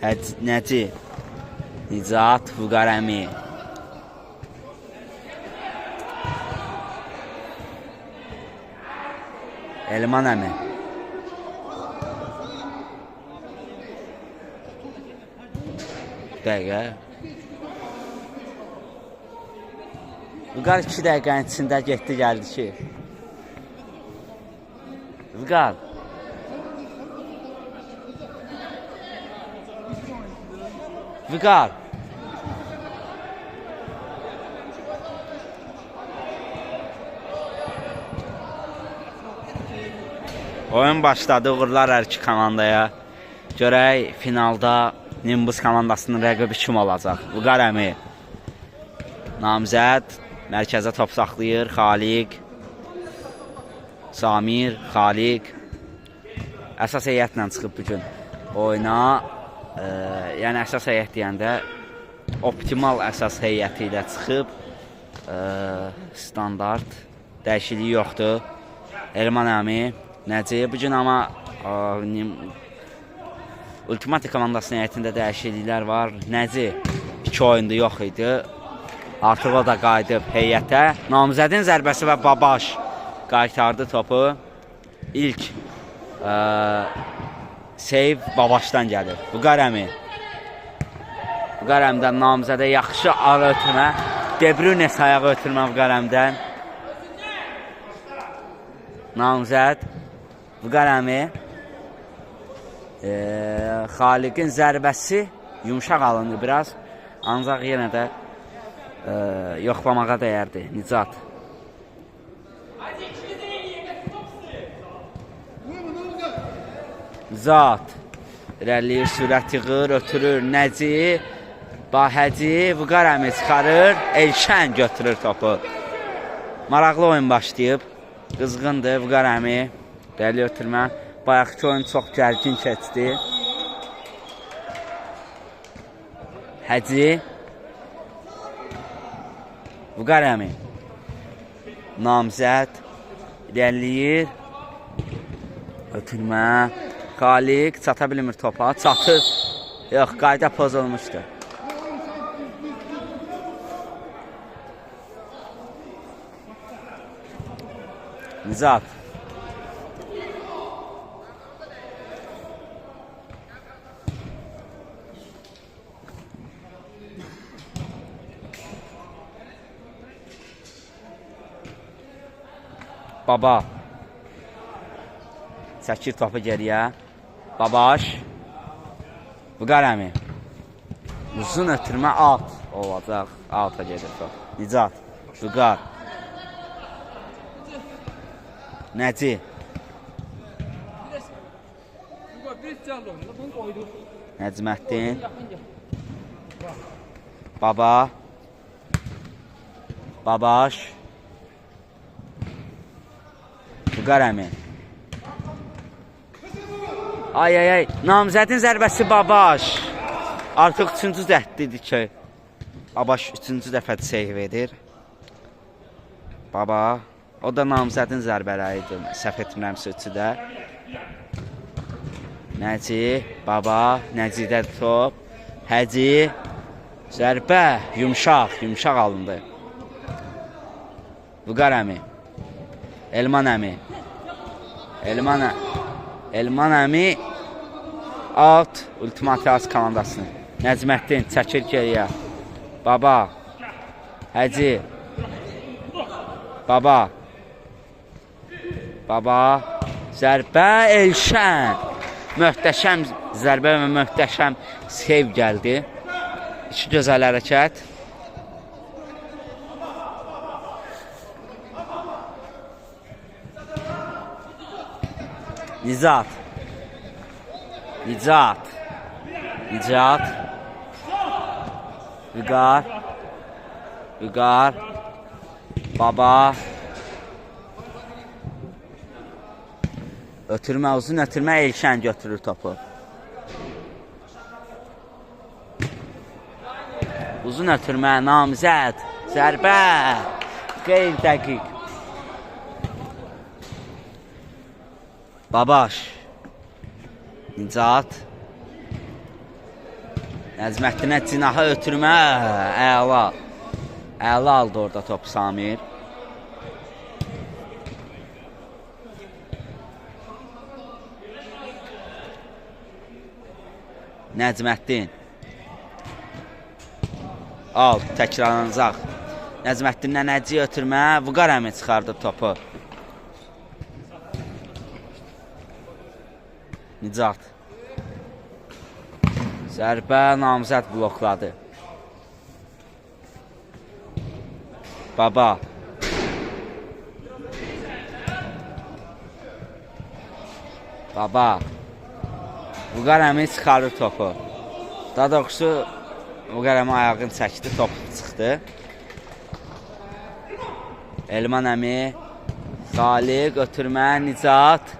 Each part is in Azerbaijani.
Nəci, Nicat, Vüqar əmi. Elman əmi. Dəqiqə. Vüqar 2 dəqiqənin içində getdi, gəldi ki. Vüqar. Vüqar. Oyun başladı, uğurlar hər iki komandaya. Görək finalda Nimbus komandasının rəqibi kim olacaq? Vüqar əmi. Namizəd. Mərkəzə top saxlayır. Xaliq. Samir. Xaliq. Əsas heyətlə çıxıb bugün oyuna. Yəni əsas heyət deyəndə optimal əsas heyəti ilə çıxıb. Standart. Dəyişikliyi yoxdur. Elman əmi. Nəci. Bugün amma Ultimati komandasının heyətində dəyişikliklər var. Nəci 2 oyunda yox idi. Artıq o da qayıdıb heyətə. Namizədin zərbəsi və Babaş qaytardı topu. İlk seyv Babaşdan gəlir. Vüqar əmi. Vüqar əmdən namizədə yaxşı ara ötürmə. De Bruyne ayağı ötürmə Vüqar əmdən. Namizəd. Vüqar əmi. Xaliqin zərbəsi yumuşaq alındı biraz. Ancaq yenə də yoxlamağa dəyərdi. Nicat. Nicat. İrəliyir, sürət yığır, ötürür. Nəci. Bahəci. Vüqar əmi çıxarır. Elşən götürür topu. Maraqlı oyun başlayıb. Qızğındır Vüqar əmi. Dəli ötürmə. Bayaqki oyun çox gərgin keçdi. Həci. Vüqar əmi. Namizəd. İrəliyir. Ötürmə. Xaliq çata bilmir topa. Çatır. Yox, qayda pozulmuşdur. Nicat. Baba. Çəkir topu geriyə. Babaş. Vüqar əmi. Uzun ötürmə alt olacaq. Alta gedir top. Nicat. Vüqar. Nəci. Nəcməddin. Baba. Babaş. Vüqar əmi. Ay. Namizədin zərbəsi Babaş. Artıq 3-cü zəhdidir ki, Babaş 3-cü dəfədir seyv edir. Baba. O da namizədin zərbələri idi. Səhv etmirəmsə 3-də. Nəci. Baba. Nəcidədir top. Həci. Zərbə. Yumşaq alındı. Vüqar əmi. Elman əmi. Elman əmi out Ultimati az komandasını. Nəcməddin çəkir geriyə. Baba. Həci. Baba. Zərbə Elşən. Möhtəşəm zərbə və möhtəşəm seyv gəldi. İki gözəl hərəkət. Nicat. Vüqar. Baba. Ötürmə, uzun ötürmə Elşən götürür topu. Uzun ötürmə, namizəd. Zərbə. Qeyr dəqiq. Babaş. Nicat. Nəzməddinə cinaha ötürmə. Əla. Əla aldı orada topu Samir. Nəzməddin. Al, təkrarlanacaq. Nəzməddinlə Nəciyə ötürmə. Vüqar əmi çıxardıb topu. Nicat. Zərbə namizəd blokladı. Baba. Baba. Vüqar əmi çıxarır topu. Daha doğrusu Vüqar əmi ayağını çəkdi, top çıxdı. Elman əmi. Xaliq ötürmə, Nicat.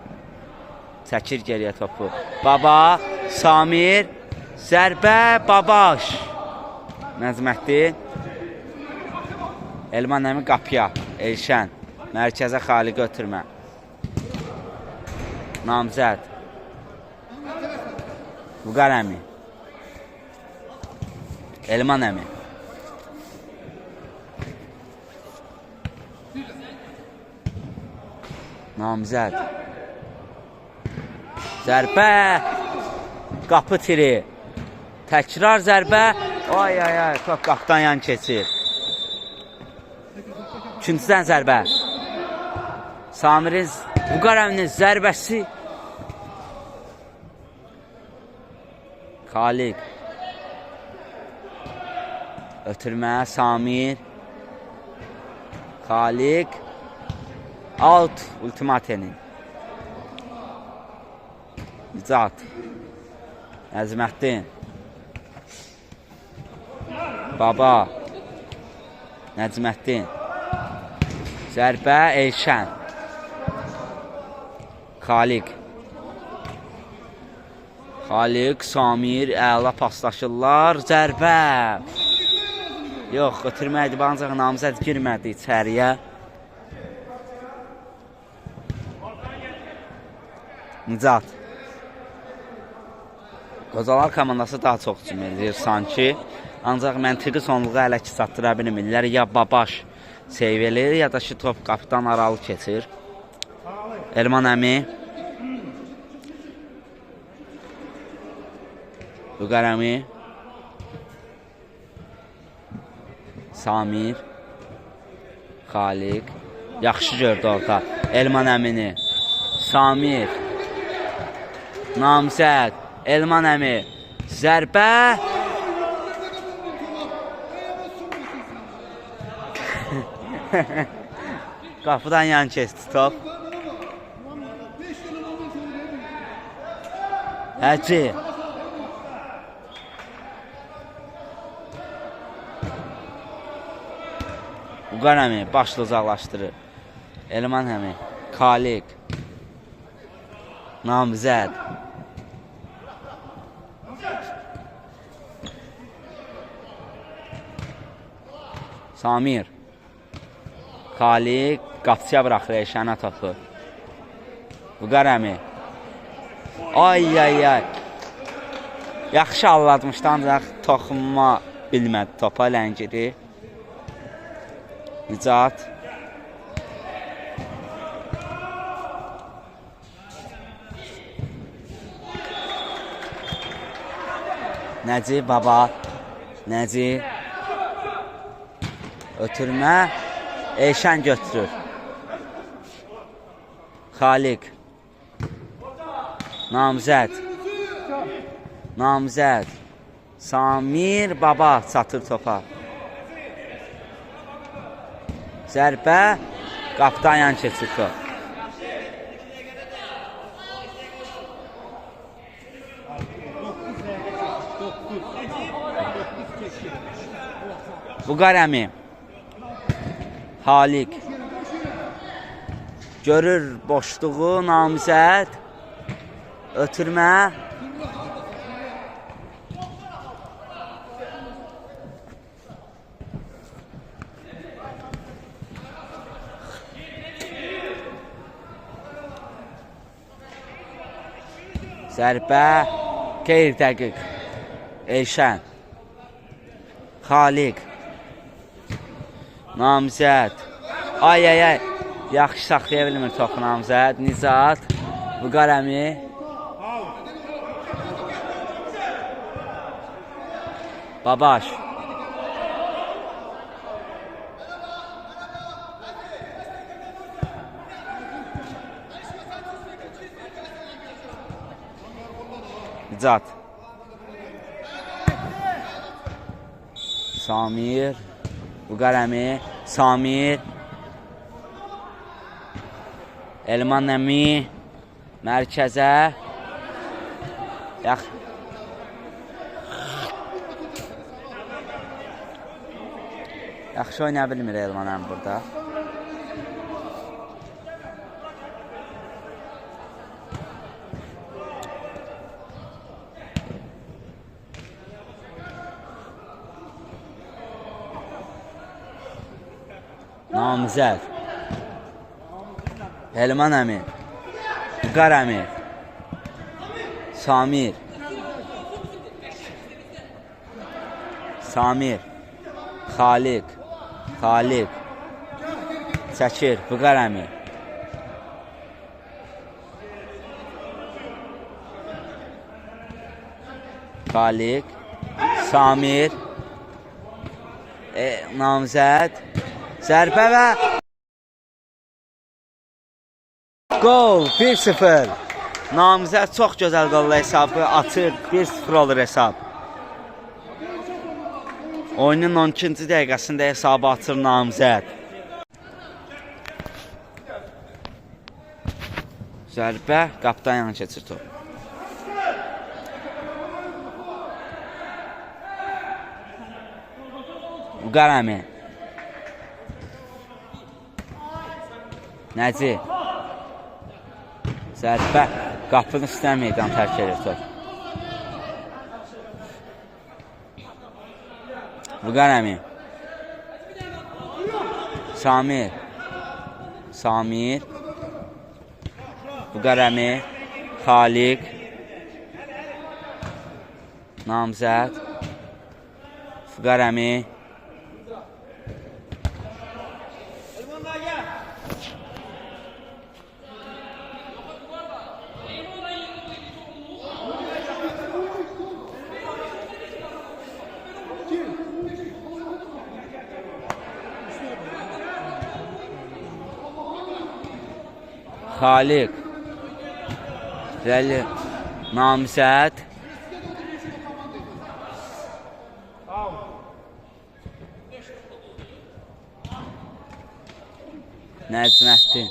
Çəkir geriyə topu. Baba, Samir, zərbə, Babaş. Nəzməddin. Elman əmi qapıya, Elşən. Mərkəzə Xaliqə ötürmə. Namizəd. Vüqar əmi. Elman əmi. Namizəd. Zərbə. Qapı tiri. Təkrar zərbə. Ay, top qapıdan yan keçir. Üçüncüdən zərbə. Samirin, Vüqar əminin zərbəsi. Xaliq. Ötürmə, Samir. Xaliq. Out, ultimatenin. Nicat. Nəzməddin. Baba. Nəzməddin. Zərbə, Elşən. Xaliq. Xaliq, Samir, əla paslaşırlar. Zərbə. Yox, ötürməkdir, ancaq namizəd girmədi içəriyə. Nicat. Qocalar komandası daha çox hücum edir sanki. Ancaq məntiqi sonluğu hələ ki çatdıra bilmirlər. Ya Babaş seyv edir, ya da ki top qapıdan aralı keçir. Elman əmi. Vüqar əmi. Samir. Xaliq. Yaxşı gördü orada. Elman əmini. Samir. Namizəd. Elman əmi. Zərbə. Qapıdan yan keçdi top. Həci. Vüqar əmi başla uzaqlaşdırır. Elman əmi. Xaliq. Namizəd. Samir. Xaliq qapçıya buraxır Elşənə topu. Vüqar əmi. Ay. Yaxşı allatmışdı, ancaq toxunma bilmədi topa, ləngidi. Nicat. Nəci, Baba. Nəci. Ötürmə. Elşən götürür. Xaliq. Namizəd. Namizəd. Samir, Baba çatır topa. Zərbə. Qapıdan yan keçir top. Vüqar əmi. Xaliq. Görür boşluğu, namizəd. Ötürmə. Zərbə. Qeyri dəqiq. Elşən. Xaliq. Namizəd. Ay. Yaxşı saxlaya bilmir topu Namizəd. Nizat. Vüqar əmi. Babaş. Nizat. Samir. Vüqar əmi. Samir. Elman əmi. Mərkəzə. Yaxşı oynaya bilmir Elman əmi burada. Namizəd. Elman əmi. Vüqar əmi. Samir. Samir. Xaliq. Çəkir. Vüqar əmi. Xaliq. Samir. Namizəd. Zərbə və gol. 1-0. Namizəd çox gözəl qolla hesabı atır. 1-0 olur hesab. Oyunun 12-ci dəqiqəsində hesabı atır Namizəd. Zərbə qapıdan yana keçir top. Vüqar əmi. Nəci. Zərbə qapının üstünə meydan tərk edir top. Vüqar əmi. Samir. Vüqar əmi. Xaliq. Namizəd. Vüqar əmi. Xaliq. Rəli. Namizəd. Nəcməddin.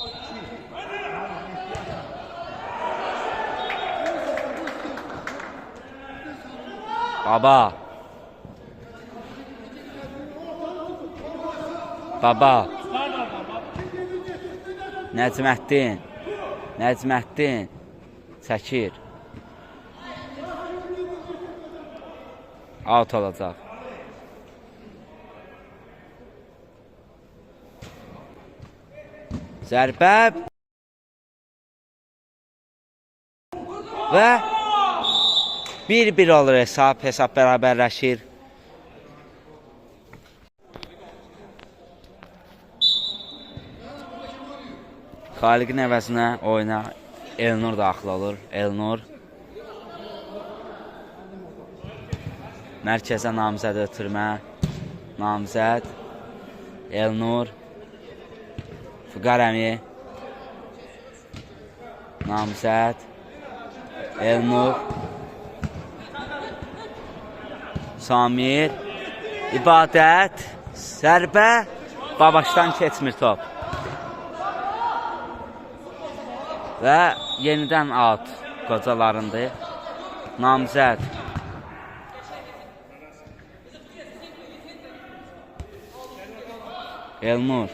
Baba. Nəcməddin. Çəkir. Out olacaq. Zərbə. Və 1-1 olur hesab. Hesab bərabərləşir. Xaliqin əvəzinə oyuna Elnur daxil olur. Elnur. Mərkəzə Namizəd ötürmə. Namizəd. Elnur. Vüqar əmi. Namizəd. Elnur. Samir. İbadət. Zərbə. Babaşdan keçmir top. Və yenidən out qocalarındır. Namizəd. Elnur.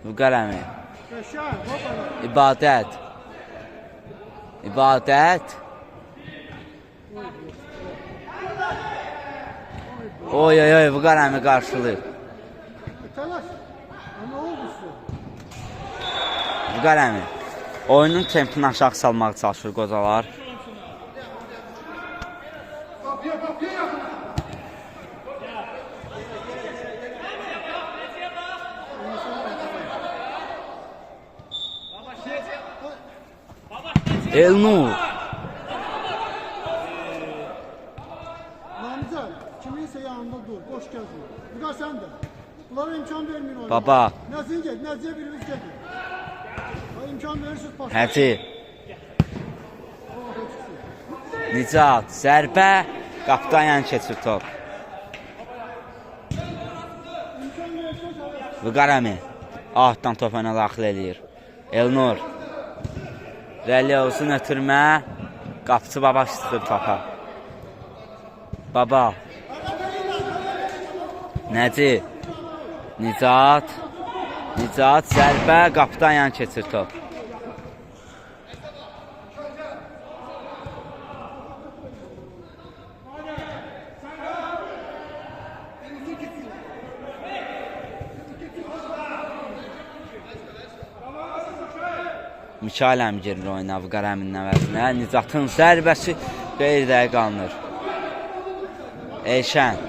Vüqar əmi. İbadət. Oy oy oy, Vüqar əmi qarşılayır. Telaş. Ama oldu size. Vüqar əmi oyunun tempini aşağı salmağa çalışır qocalar. Elnur. Namıcan, kiminse yanında dur, boş gezme. Bu da sen de. Bunlara imkan vermeyin oyuna. Baba. Nezin gel, Nez'e birimiz gelin. İmkan verirsiniz başka. Həti. Nicat, zərbə, qapıdan yan keçir top. Vüqar əmi ahdan top oyuna daxil eləyir. Elnur. Rəli olsun ötürmə. Qapıcı baba sıxır topa. Baba. Nəci. Nicat. Nicat, zərbə, qapıdan yan keçir top. Mikail əmi girir oyuna Vüqar əminin əvəzinə. Nicatın zərbəsi qeyri-dəqiq qalınır. Elşən.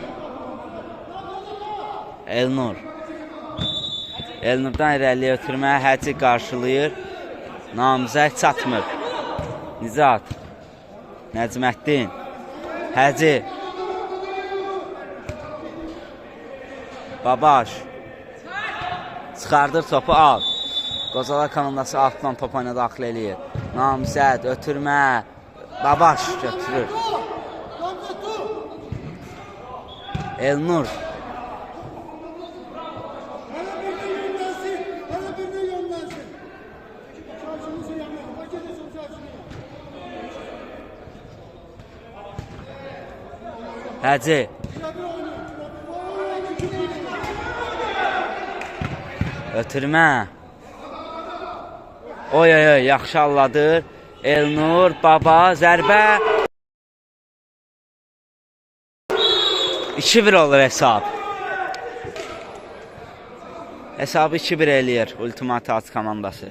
Elnur. Elnurdan irəliyə ötürmə, Həci qarşılayır. Namizək çatmır. Nicat. Nəcməddin. Həci. Babaş. Çıxardır topu, al. Qocalar komandası altdan top oyuna daxil eləyir. Namizəd, ötürmə. Babaş götürür. Elnur. Həci. Ötürmə. Oy oy oy, yaxşı alladır. Elnur, baba, zərbə. 2-1 olur hesab. Hesabı 2-1 eləyir Ultimate At komandası.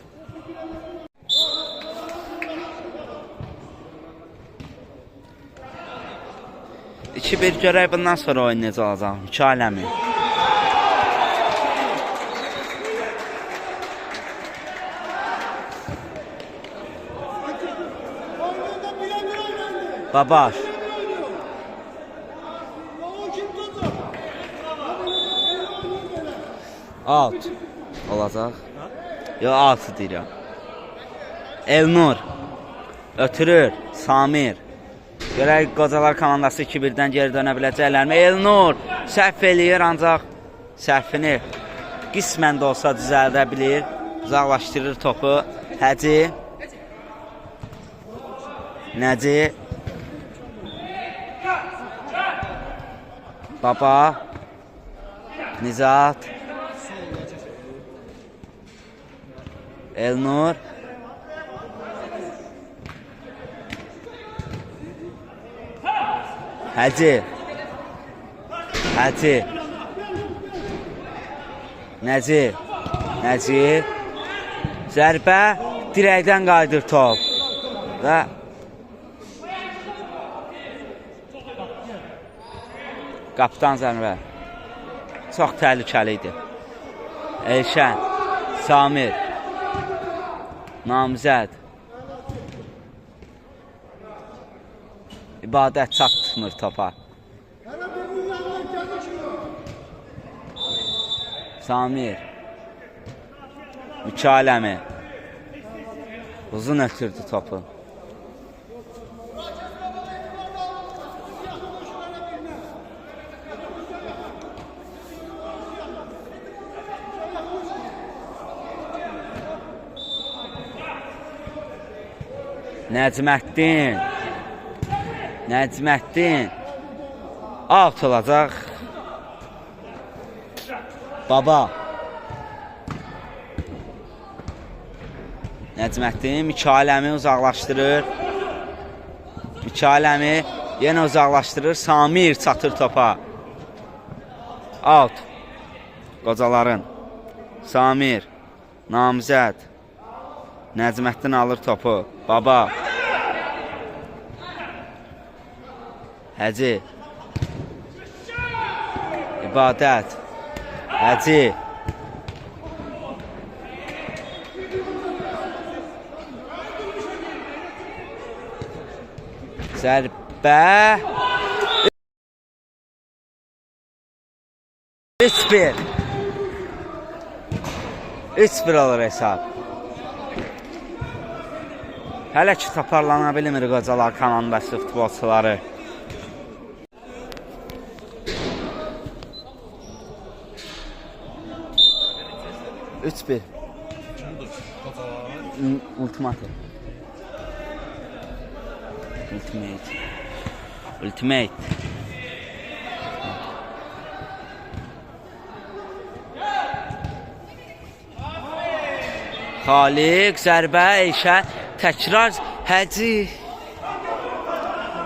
Bir görək bundan sonra oyun necə olacaq. Mikail əmi. Babaş. Out. Olacaq. Yox, out deyirəm. Elnur. Ötürür. Samir. Görək qocalar komandası 2-1-dən geri dönə biləcəklərmi? Elnur səhv eləyir, ancaq səhvini qismən də olsa düzəldə bilir. Uzaqlaşdırır topu. Həci. Nəci. Baba. Nizat. Elnur. Həci. Həci. Nəci. Nəci. Zərbə. Dirəkdən qaydır top. Və qapıdan zərbə. Çox təhlükəli idi. Elşən. Samir. Namizəd. İbadət çatmır topa. Samir. Mikail əmi. Uzun ötürdü topu. Nəcməddin. Nəcməddin. Out olacaq. Baba. Nəcməddin Mikail əmi uzaqlaşdırır. Mikail əmi yenə uzaqlaşdırır. Samir çatır topa. Out. Qocaların. Samir. Namizəd. Nəcməddin alır topu. Baba. Həci. İbadət. Həci. Zərbə. 3-1. 3-1 olur hesab. Hələ ki toparlana bilmir Qocalar komandası futbolçuları. Üç bir. Ultimate. Xaliq, zərbə, Eyşən, təkrar, Həci.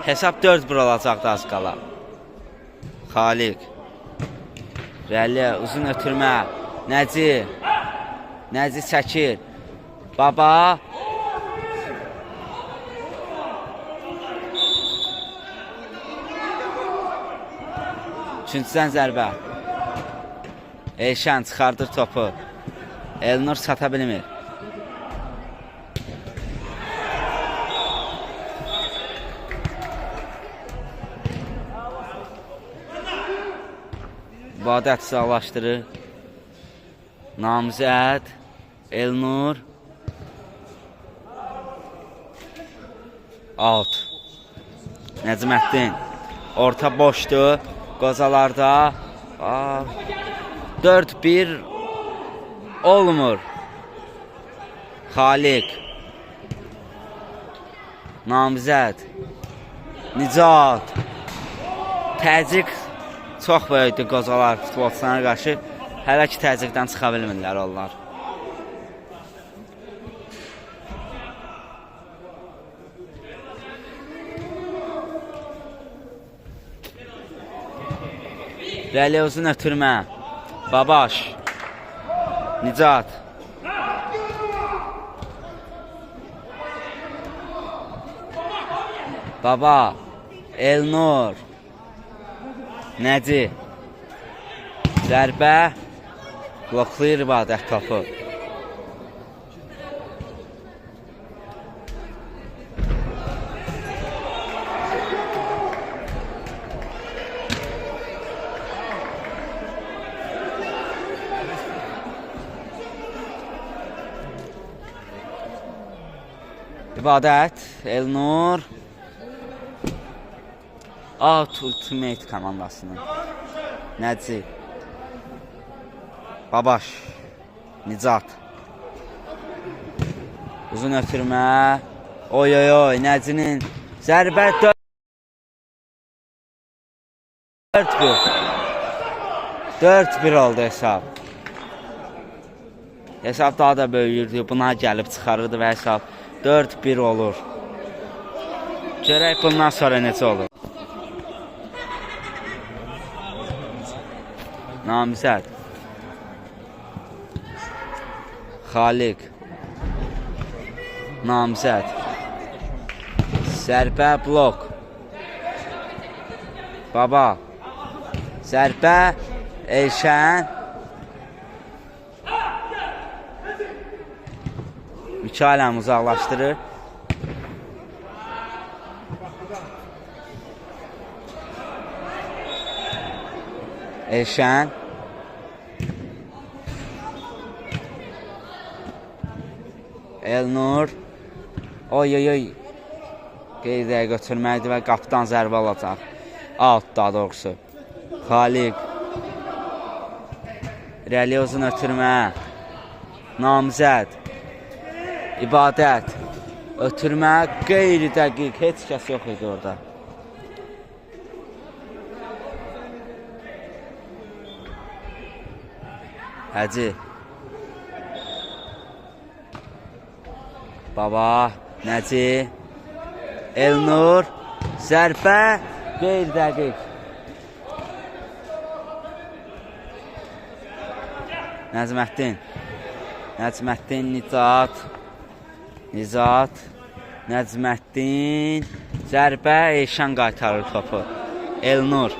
Hesab 4-1 olacaqdı az qala. Xaliq. Rəli, uzun ötürmə. Nəci. Nəci çəkir. Baba. Üçüncüdən zərbə. Eyşən çıxardır topu. Elnur çata bilmir. İbadət sağlaşdırır. Namizəd. Elnur. Out. Nəcməddin. Orta boşdur. Qocalarda. 4-1 olmur. Xaliq. Namizəd. Nicat. Təzyiq çox böyükdür Qocalar futbolçularına qarşı. Hələ ki təzyiqdən çıxa bilmirlər onlar. Rəli uzun ötürmə. Babaş. Nicat. Baba. Elnur. Nəci. Zərbə. Bloklayır İbadət topu. İbadət, Elnur. Out Ultimate komandasının. Nəci. Babaş. Nicat. Uzun ötürmə. Oy oy oy. Nəcinin zərbə 4-1. 4-1 oldu hesab. Hesab daha da böyüyürdü. Buna gəlib çıxarırdı və hesab 4-1 olur. Görək bundan sonra necə olur. Namizəd. Xaliq. Namizəd. Zərbə blok. Baba. Zərbə Eyşən. Mikailəm uzaqlaşdırır. Eyşən. Elnur. Oy oy oy. Qeydiyə götürməkdir və qapıdan zərbə alacaq. Out daha doğrusu. Xaliq. Rəli uzun ötürmə. Namizəd. İbadət. Ötürmə qeyri dəqiq. Heç kəs yox idi orada. Həci. Baba. Nəci. Elnur. Zərbə. Qeyri dəqiq. Nəcməddin. Nəcməddin, Nicat. Nizat. Nəcməddin. Zərbə, Elşən qaytarır topu. Elnur.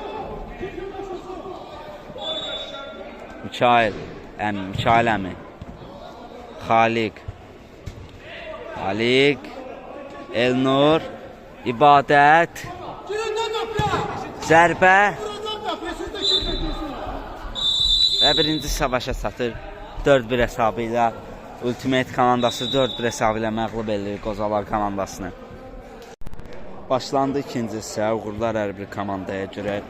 Mikail əmi. Xaliq. Elnur. İbadət. Zərbə. Və birinci savaşa çatır. 4-1 hesabı ilə Ultimate komandası 4-1 hesabı ilə məğlub edir Qozalar komandasını. Başlandı ikinci hissə. Uğurlar hər bir komandaya görə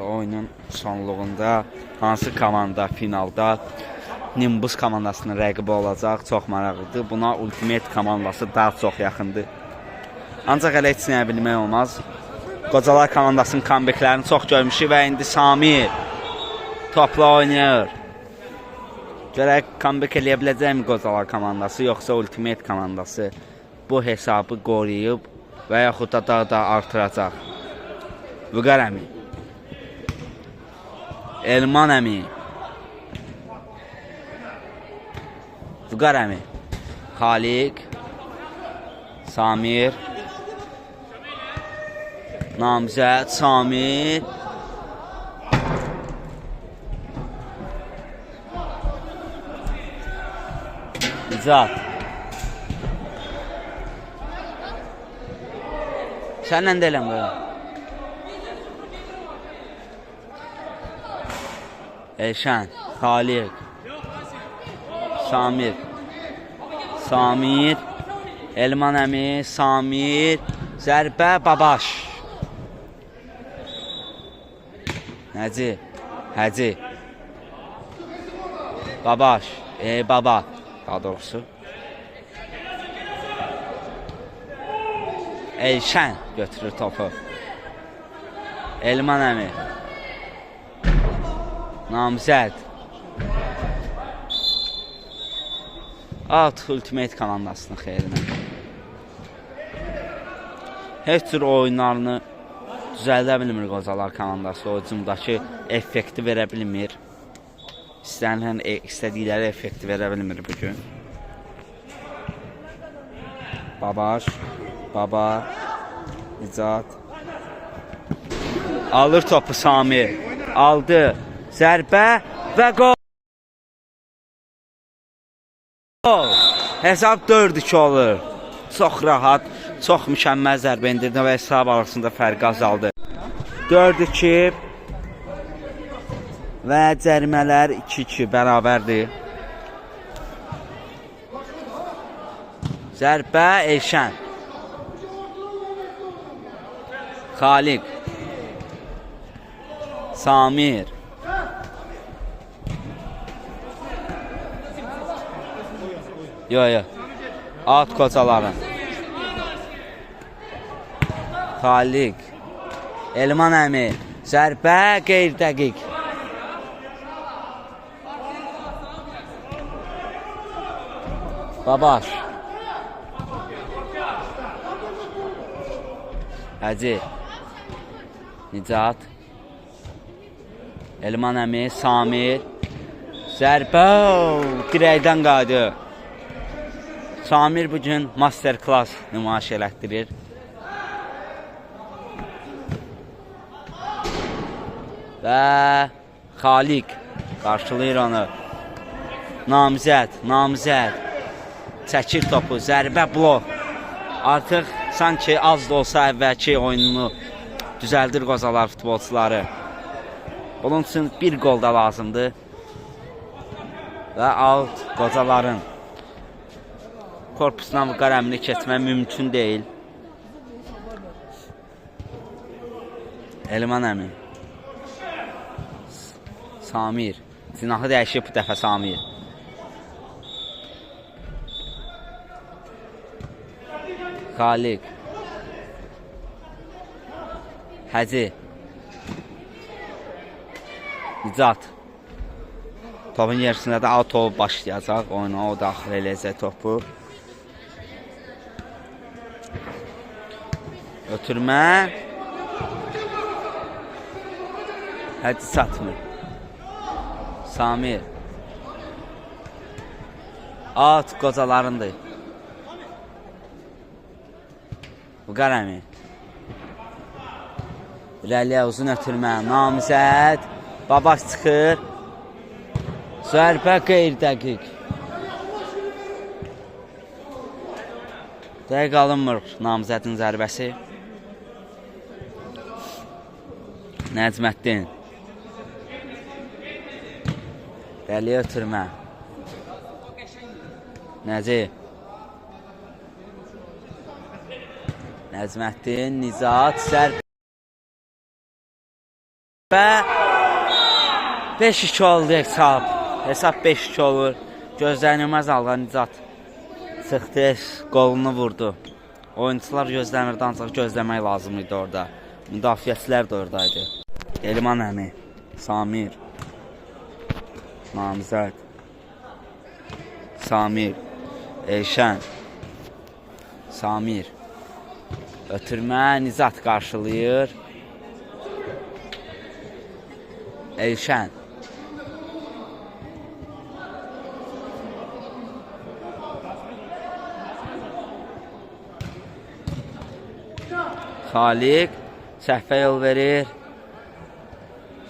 oyunun sonluğunda hansı komanda finalda Nimbus komandasının rəqibi olacaq, çox maraqlıdır. Buna Ultimate komandası daha çox yaxındır. Ancaq elə heç nəyə bilmək olmaz. Qocalar komandasının comebacklərini çox görmüşük və indi Samir topla oynayır. Görək comeback eləyə biləcəkmi Qocalar komandası, yoxsa Ultimate komandası bu hesabı qoruyub və yaxud da daha da artıracaq. Vüqar əmi. Elman əmi. Vüqar əmi. Xaliq. Samir. Namzəd. Samir. Nicat. Səndən də eləm qoyam. Elşən. Xaliq. Samir. Elman əmi. Samir. Zərbə. Babaş. Həci. Babaş. Baba. Daha doğrusu. Elşən götürür topu. Elman əmi. Namzəd. At Ultimate komandasının xeyrinə. Heç cür oyunlarını düzəldə bilmir Qocalar komandası. O hücumdakı effekti verə bilmir. İstədikləri effekti verə bilmir bugün. Babaş. Baba. Nicat. Alır topu Samir. Aldı. Zərbə və gol. Hesab 4-2 olur. Çox rahat, çox mükəmməl zərbə endirdi və hesab arasında fərq azaldı. 4-2 və cərimələr 2-2 bərabərdir. Zərbə Elşən. Xaliq. Samir. Yo. At Qocaların. Xaliq. Elman əmi. Zərbə qeyri-dəqiq. Babaş. Həci. Nicat. Elman əmi. Samir. Zərbə. Dirəkdən qaydı. Samir bugün masterclass nümayiş elətdirir. Və Xaliq qarşılayır onu. Namzəd. Çəkir topu. Zərbə blok. Artıq sanki az da olsa əvvəlki oyununu düzəldir Qocalar futbolçuları. Bunun üçün bir gol da lazımdır. Və out Qocaların. Korpusdan Vüqar əmini keçmək mümkün deyil. Elman əmi. Samir. Cinahı dəyişib bu dəfə Samir. Xaliq. Həci. Nicat. Topun yerisində də auto başlayacaq. Oyuna o daxil eləyəcək topu. Ötürmə. Həci çatmır. Samir. At qocalarındır. Vüqar əmi. İrəliyə uzun ötürmə. Namizəd. Babaş çıxır. Zərbə qeyri-dəqiq. Dəqiq alınmır namizədin zərbəsi. Nəcməddin. İrəliyə ötürmə. Nəcib. Nəcməddin, Nizat, zərbə. 5-2 oldu hesab. Hesab 5-2 olur. Gözlənilməz halda Nizat çıxdı, qolunu vurdu. Oyuncular gözləmirdi, ancaq gözləmək lazım idi orada. Müdafiəçilər də oradaydı. Elman əmi, Samir, Namizəd, Samir, Elşən, Samir. Ötürmə, Nizat qarşılayır. Elşən. Xaliq səhvə yol verir.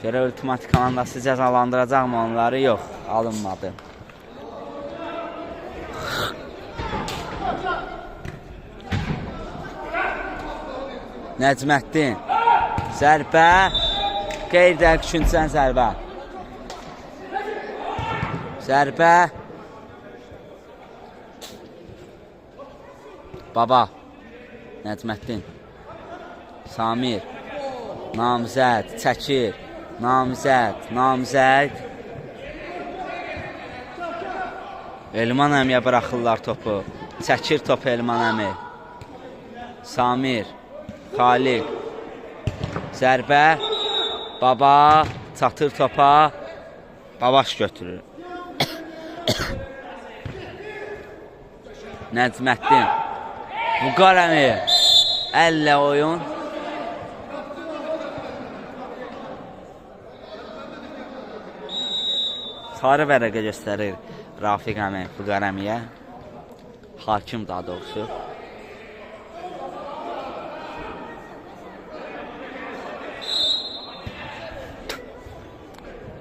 Görə ultimat komandası cəzalandıracaqmı onları? Yox, alınmadı. Nəcməddin. Zərbə. Qeyri-dəqiq üçüncüdən zərbə. Zərbə. Baba. Nəcməddin. Samir. Namizəd. Çəkir. Namizəd. Namizəd. Elman əmiyə bıraxırlar topu. Çəkir topu Elman əmi. Samir. Xaliq. Zərbə. Baba. Çatır topa. Babaş götürür. Nəcməddin. Vüqar əmi. Əllə oyun. Sarı vərəqə göstərir Rafiq əmi Vüqar əmiyə. Hakim daha doğrusu.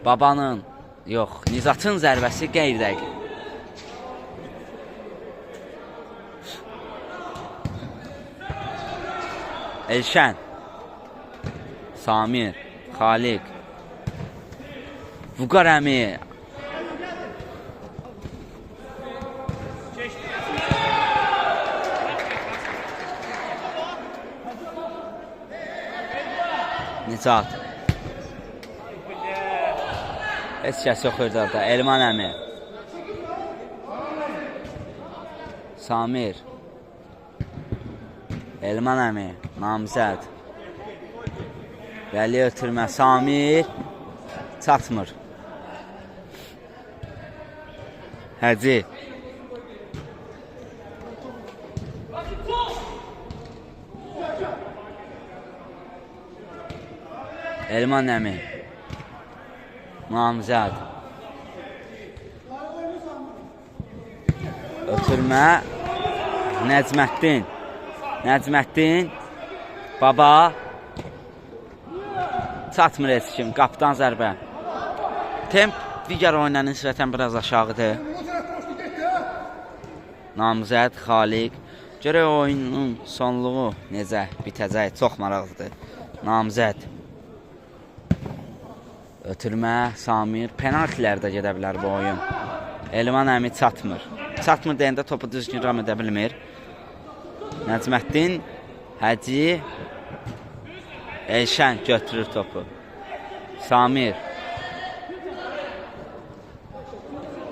Babanın, yox, Nizatın zərbəsi qeyri-dəqiq. Elşən. Samir. Xaliq. Vüqar əmi. Nizat. Heç kəs yox orada. Elman əmi. Samir. Elman əmi. Namizəd. Rəli ötürmə. Samir. Çatmır. Həci. Elman əmi. Namizəd. Ötürmə. Nəcməddin. Nəcməddin. Baba. Çatmır heç kim. Qapıdan zərbə. Temp digər oyuna nisbətən biraz aşağıdır. Namizəd, Xaliq. Görək oyunun sonluğu necə bitəcək. Çox maraqlıdır. Namizəd. Ötürmə, Samir. Penaltilərdə gedə bilər bu oyun. Elman əmi çatmır. Çatmır deyəndə topu düzgün ram edə bilmir. Nəcməddin, Həci, Elşən götürür topu. Samir.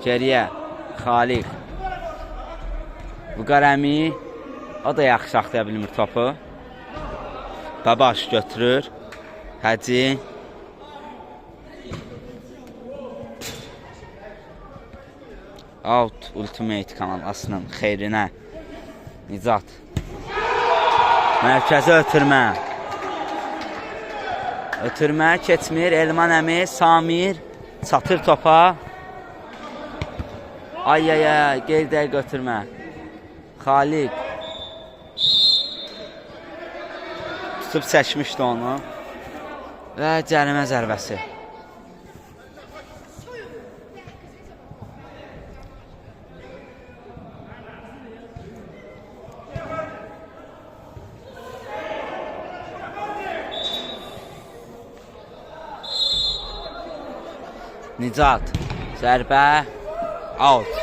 Geriyə, Xaliq. Vüqar əmi, o da yaxşı saxlaya bilmir topu. Babaş götürür. Həci. Out Ultimate kanalının xeyrinə. Nizat. Mərkəzə ötürmə. Ötürmə keçmir. Elman əmi, Samir çatır topa. Ay ay ay, qeydə götürmə. Xaliq tutub çəkmişdi onu və cərimə zərbəsi. Nicat, zərbə, out.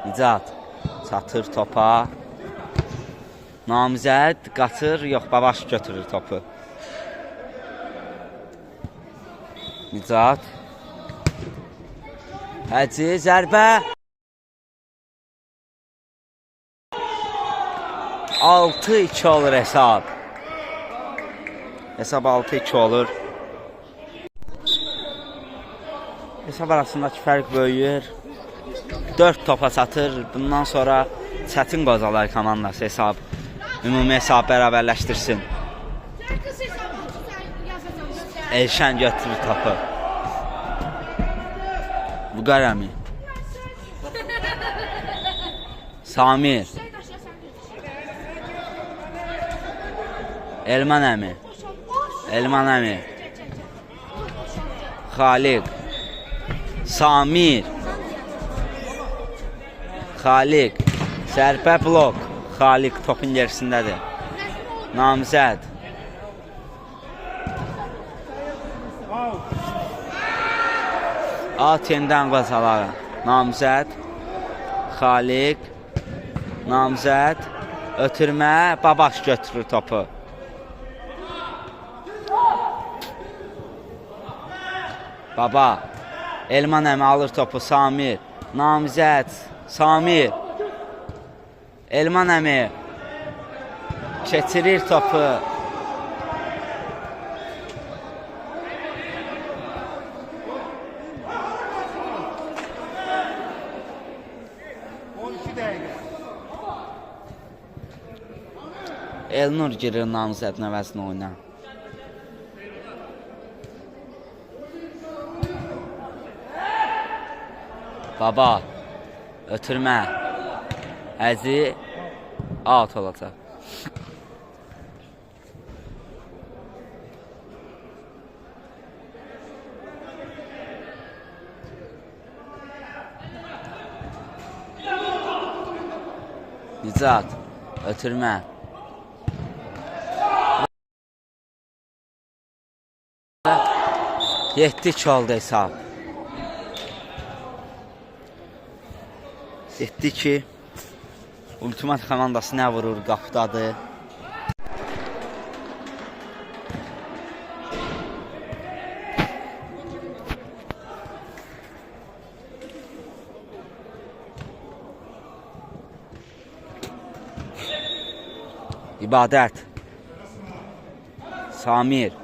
Nicat, çatır topa. Namizəd, qaçır, yox, Babaş götürür topu. Nicat. Həci, zərbə. 6-2 olur hesab. Hesab 6-2 olur. Hesab arasındakı fərq böyüyür. 4 topa çatır. Bundan sonra çətin qozalar komandası hesab. Ümumi hesab bərabərləşdirsin. Elşən götürür topu. Buqarami. Samir. Elman əmi. Elman əmi. Xaliq. Samir. Xaliq. Zərbə blok. Xaliq topun gerisindədir. Namizəd. At yenidən qozaları. Namizəd. Xaliq. Namizəd. Ötürmə. Babaş götürür topu. Baba. Elman əmi alır topu. Samir. Namizəd. Samir. Elman əmi. Keçirir topu. Elnur girir Namizədin əvəzinə oyna. Baba. Ötürmə. Həzi. Out olacaq. Nicat. Ötürmə. Yetti oldu hesab. 7-2. Ultimat komandası nə vurur? Qapıdadır. İbadət. Samir.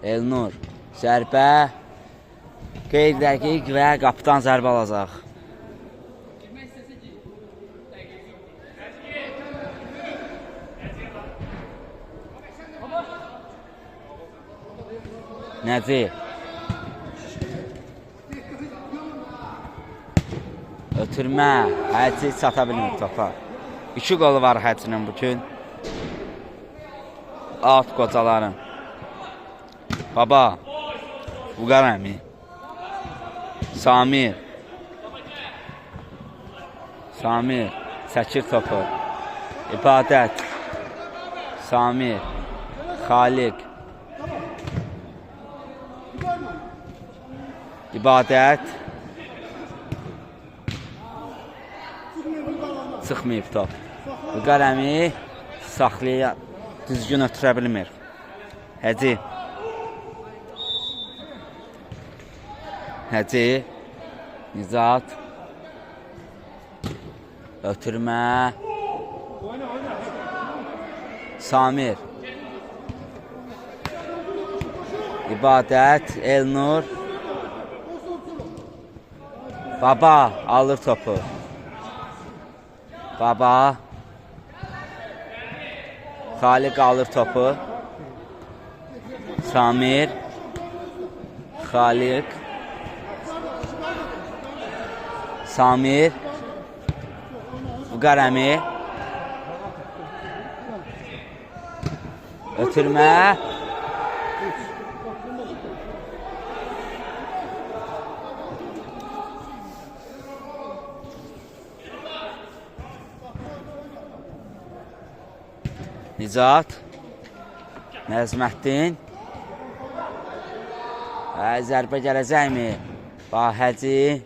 Elnur. Zərbə. Qeyd dəqiq və qapıdan zərbə alacaq. Nəci. Ötürmə. Həci çata bilmir topa. 2 qolu var Həcinin bugün. Alt qocaların. Baba. Buqarami. Samir. Samir. Çəkir topu. İbadət. Samir. Xaliq. İbadət. Çıxmayıb top. Buqarami saxlaya düzgün ötürə bilmir. Həci. Həci. Nicat. Ötürmə. Samir. İbadət. Elnur. Baba alır topu. Baba. Xaliq alır topu. Samir. Xaliq. Samir. Vüqar əmi. Ötürmə. Nicat. Nəzməddin. Zərbə gələcəkmi? Bahəci.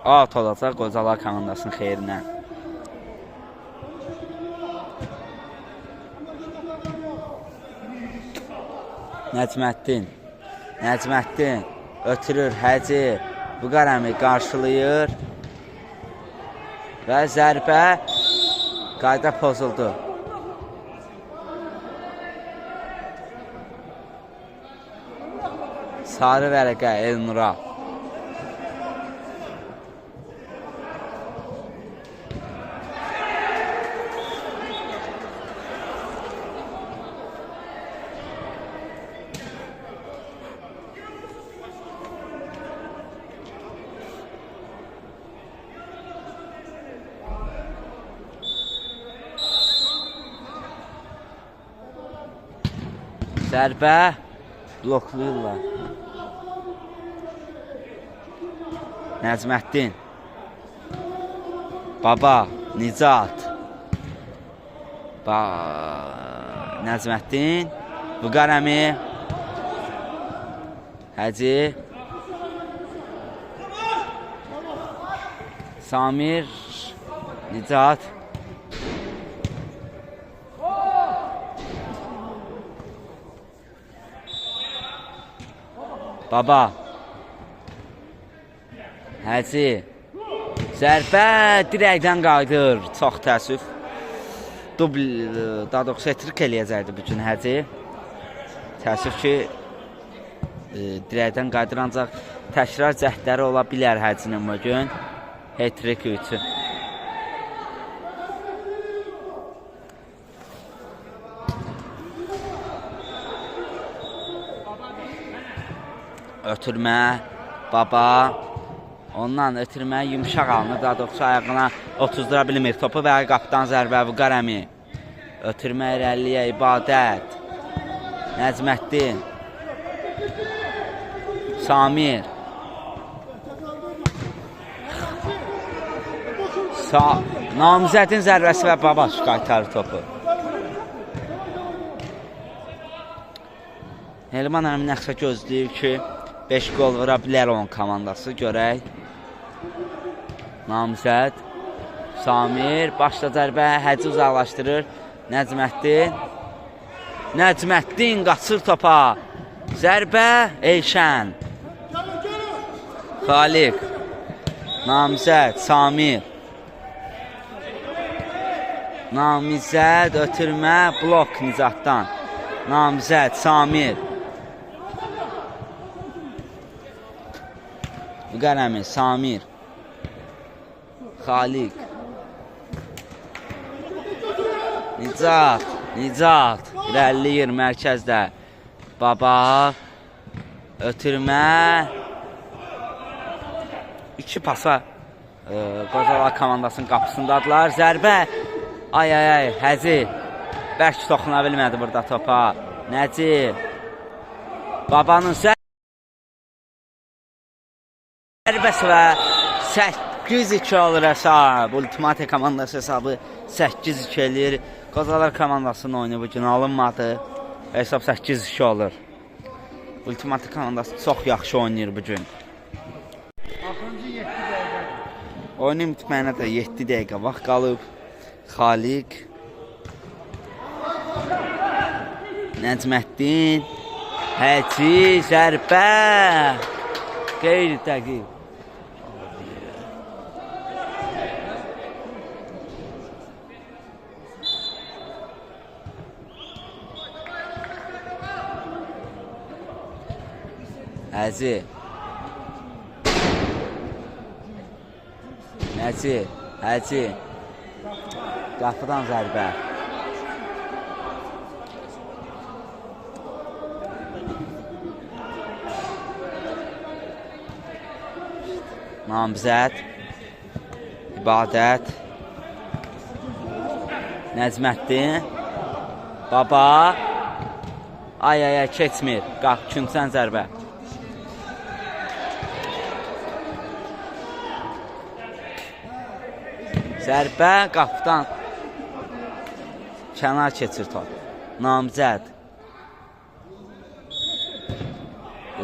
Out olacaq Qocalar komandasının xeyrinə. Nəcməddin. Nəcməddin. Ötürür Həci. Vüqar əmi qarşılayır. Və zərbə. Qayda pozuldu. Sarı vərəqə Elnura. Zərbə bloklayırlar. Nəcməddin. Baba, Nicat. Nəcməddin. Vüqar əmi. Həci. Samir. Nicat. Baba. Həci. Zərbə dirəkdən qayıdır. Çox təəssüf. Dubl, daha doğrusu etrik eləyəcəkdi bu gün Həci. Təəssüf ki, dirəkdən qayıdır, ancaq təkrar cəhdləri ola bilər Həcinin bu gün. Etrik üçün. Ötürmə, baba. Ondan ötürmə yumuşaq alınır. Daha doğrusu ayağına otuzdıra bilmir topu və qapıdan zərbə Vüqar əmi. Ötürmə irəliyə İbadət. Nəcməddin. Samir. Namizədin zərbəsi və Babaş qaytarır topu. Elman əmi nəxsə gözləyir ki, 5 gol vura bilər onun komandası. Görək. Namizəd. Samir. Başla zərbə. Həci uzaqlaşdırır. Nəcməddin. Nəcməddin qaçır topa. Zərbə. Elşən. Xaliq. Namizəd. Samir. Namizəd. Ötürmə. Blok Nicatdan. Namizəd. Samir. Vüqar əmi, Samir. Xaliq. Nicat. Nicat. İrəliyir mərkəzdə. Baba. Ötürmə. 2 pasa Qocalar komandasının qapısındadılar. Zərbə. Ay ay ay. Həci. Bərk toxuna bilmədi burada topa. Nəcib. Babanın zərbəsi və 8-2 olur hesab. Ultimate komandası hesabı 8-2 eləyir. Qocalar komandasının oyunu bugün alınmadı. Hesab 8-2 olur. Ultimate komandası çox yaxşı oynayır bugün. Oyunun bitməyinə də 7 dəqiqə vaxt qalıb. Xaliq. Nəcməddin. Həci. Zərbə. Qeyri dəqiq. Həci. Həci. Həci. Qapıdan zərbə. Namzəd. İbadət. Nəcməddin. Baba. Ay, keçmir. Qalx, üçüncüdən zərbə. Zərbə qapıdan kənar keçir top. Namzəd.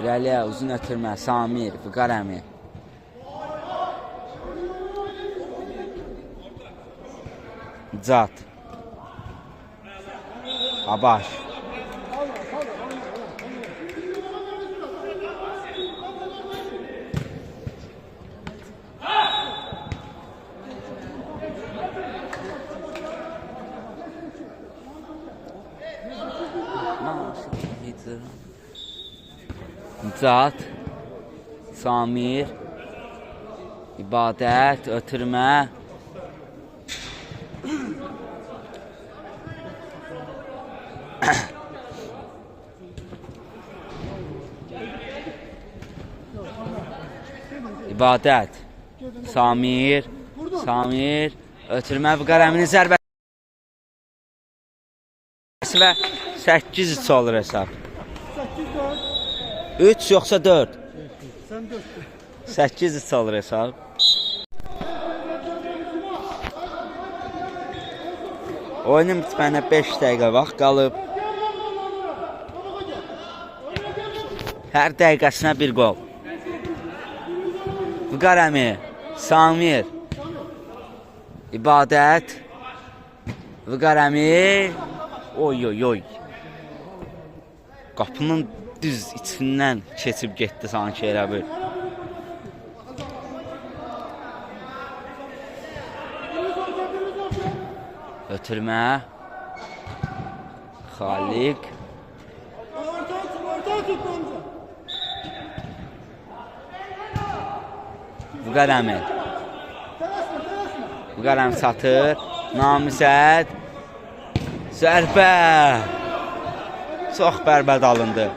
İrəliyə uzun ötürmə. Samir, Vüqar əmi. Nicat. Abaş. Nicat. Samir. İbadət, ötürmə. İbadət. Samir. Samir. Ötürmə Vüqar əminin zərbəsi və 8-3 olur hesab. 3 yoxsa 4? Sən 4. 8-3 olur hesab. Oyunun bitməyinə 5 dəqiqə vaxt qalıb. Hər dəqiqəsinə bir qol. Vüqar əmi, Samir, İbadət, Vüqar əmi, oy. Qapının düz içindən keçib getdi sanki elə bir. Ötürmə. Xaliq. Vüqar əmi. Vüqar əmi satır. Namizəd. Zərbə. Çox bərbəd alındı.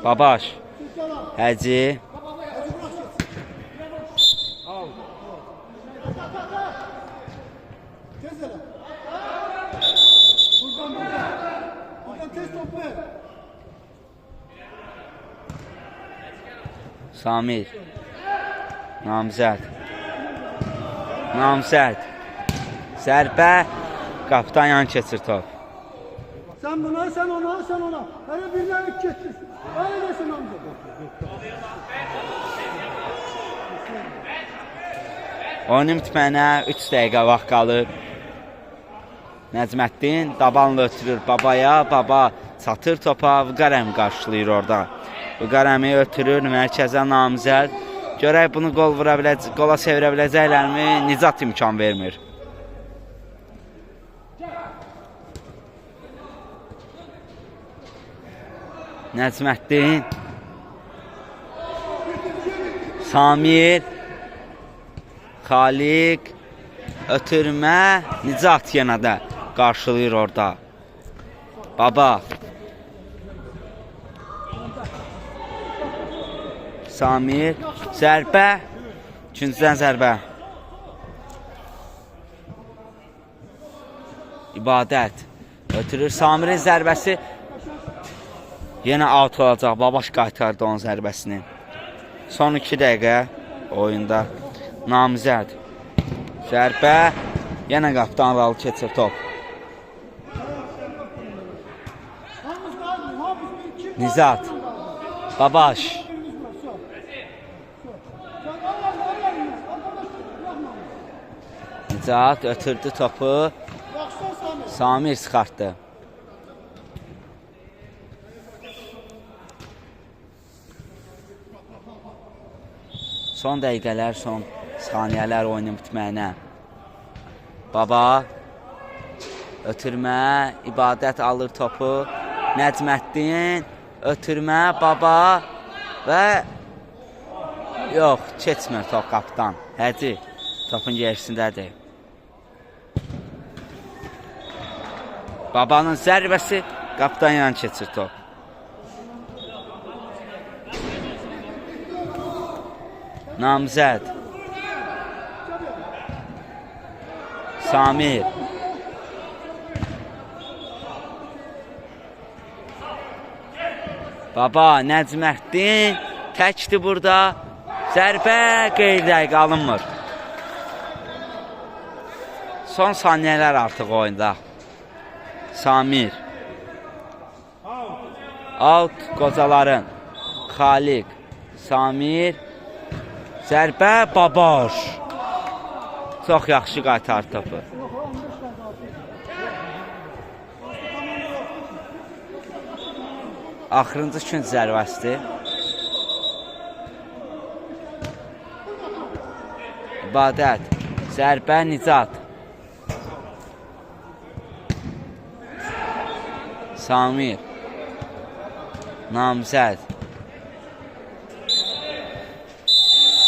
Babaş. Həci. Samir. Namzəd. Namzəd. Zərbə. Qapıdan yan keçir top. Sen buna, sen ona, sen ona. Hele birine 3 getir. Öyle desin amca. Oyunun bitməyinə 3 dəqiqə vaxt qalır. Nəcməddin dabanla ötürür babaya. Baba çatır topa. Vüqar əmi qarşılayır orada. Vüqar əmi ötürür. Mərkəzə Namizəd. Görək bunu qola çevirə biləcəklərmi? Nicat imkan vermir. Nəcməddin. Samir. Xaliq. Ötürmə. Nicat yenə də qarşılayır orada. Baba. Samir. Zərbə. İkincidən zərbə. İbadət. Ötürür. Samirin zərbəsi yenə out olacaq. Babaş qaytardı onun zərbəsini. Son 2 dəqiqə oyunda. Namizəd. Zərbə. Yenə qapıdan aralı keçir top. Nizat. Babaş. Nizat ötürdü topu. Samir çıxartdı. Son dəqiqələr, son saniyələr oyunun bitməyinə. Baba. Ötürmə. İbadət alır topu. Nəcməddin. Ötürmə, baba və yox, keçmir top qapıdan. Həci topun gerisindədir. Babanın zərbəsi qapıdan yan keçir top. Namzəd. Samir. Baba, Nəcməddin təkdir burada. Zərbə qeyd alınmır. Son saniyələr artıq oyunda. Samir. Out qocaların. Xaliq. Samir. Zərbə Babaş. Çox yaxşı qaytar topu. Axırıncı ikinci zərbəsidir. İbadət. Zərbə Nicat. Samir. Namzəd.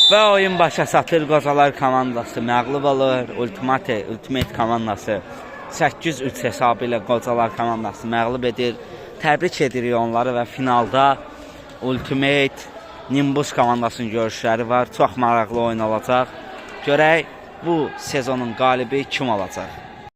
Və oyun başa satır. Qocalar komandası məğlub olur. Ultimate komandası 8-3 hesabı ilə Qocalar komandası məğlub edir. Təbrik edirik onları və finalda Ultimate Nimbus komandasının görüşləri var. Çox maraqlı oyun olacaq. Görək bu sezonun qalibi kim olacaq?